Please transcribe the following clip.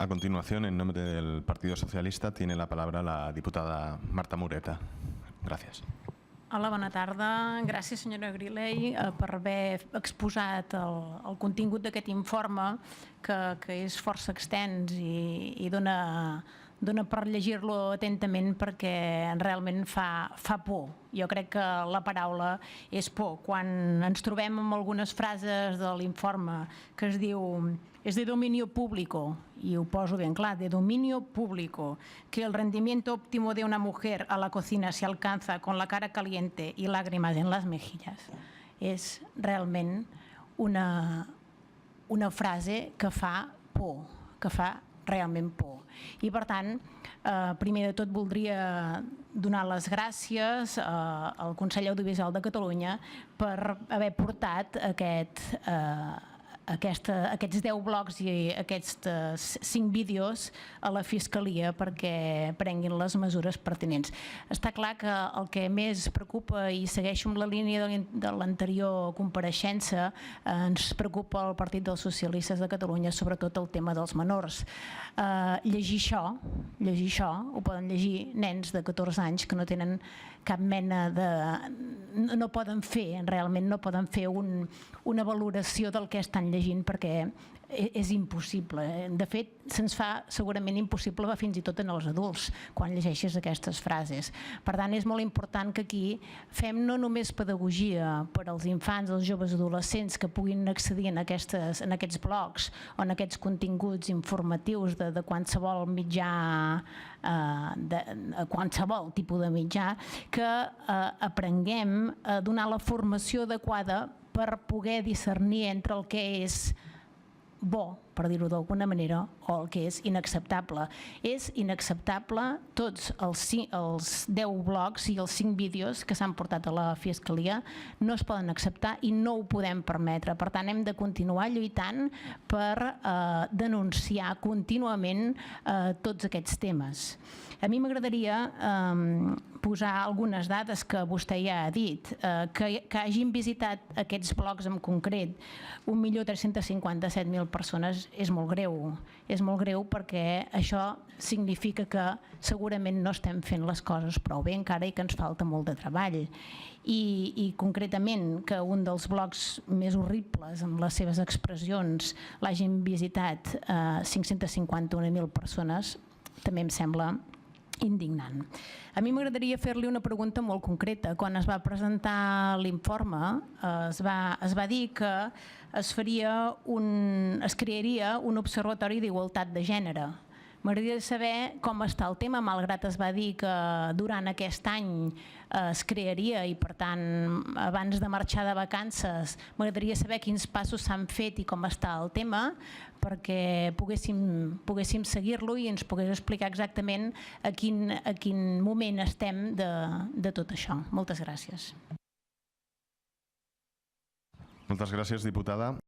A continuación, en nombre del Partido Socialista, tiene la palabra la diputada Marta Moreta. Gràcies. Hola, bona tarda. Gràcies, senyora Griley, per haver exposat el contingut d'aquest informe, que és força extens i dona per llegir-lo atentament perquè realment fa por. Jo crec que la paraula és por. Quan ens trobem amb algunes frases de l'informe que es diu es de dominio público, y lo poso bien claro, de dominio público, que el rendimiento óptimo de una mujer a la cocina se alcanza con la cara caliente y lágrimas en las mejillas, és realment una frase que fa por, que fa realment por. I per tant, primer de tot voldria donar les gràcies al Consell Audiovisual de Catalunya per haver portat aquests 10 blocs i aquests 5 vídeos a la Fiscalia perquè prenguin les mesures pertinents. Està clar que el que més preocupa, i segueixo amb la línia de l'anterior compareixença, ens preocupa al Partit dels Socialistes de Catalunya, sobretot el tema dels menors. Llegir això, ho poden llegir nens de 14 anys que no tenen cap mena de... no poden fer, realment no poden fer una valoració del que estan llegint perquè és impossible. De fet, se'ns fa segurament impossible fins i tot en els adults quan llegeixes aquestes frases. Per tant, és molt important que aquí fem no només pedagogia per als infants, als joves adolescents que puguin accedir en aquests blogs o en aquests continguts informatius de qualsevol mitjà, qualsevol tipus de mitjà, que aprenguem a donar la formació adequada per poder discernir entre el que és bo, per dir-ho d'alguna manera, o el que és inacceptable. És inacceptable tots els 10 blogs i els 5 vídeos que s'han portat a la Fiscalia, no es poden acceptar i no ho podem permetre. Per tant, hem de continuar lluitant per denunciar contínuament tots aquests temes. A mi m'agradaria posar algunes dades que vostè ja ha dit, que hagin visitat aquests blogs en concret 1.357.000 persones és molt greu. És molt greu perquè això significa que segurament no estem fent les coses prou bé encara i que ens falta molt de treball. I concretament que un dels blogs més horribles amb les seves expressions l'hagin visitat 551.000 persones també em sembla indignant. A mi m'agradaria fer-li una pregunta molt concreta. Quan es va presentar l'informe es va dir que es crearia un observatori d'igualtat de gènere. M'agradaria saber com està el tema, malgrat es va dir que durant aquest any es crearia i per tant abans de marxar de vacances m'agradaria saber quins passos s'han fet i com està el tema perquè poguéssim seguir-lo i ens pogués explicar exactament a quin moment estem de tot això. Moltes gràcies. Moltes gràcies, diputada.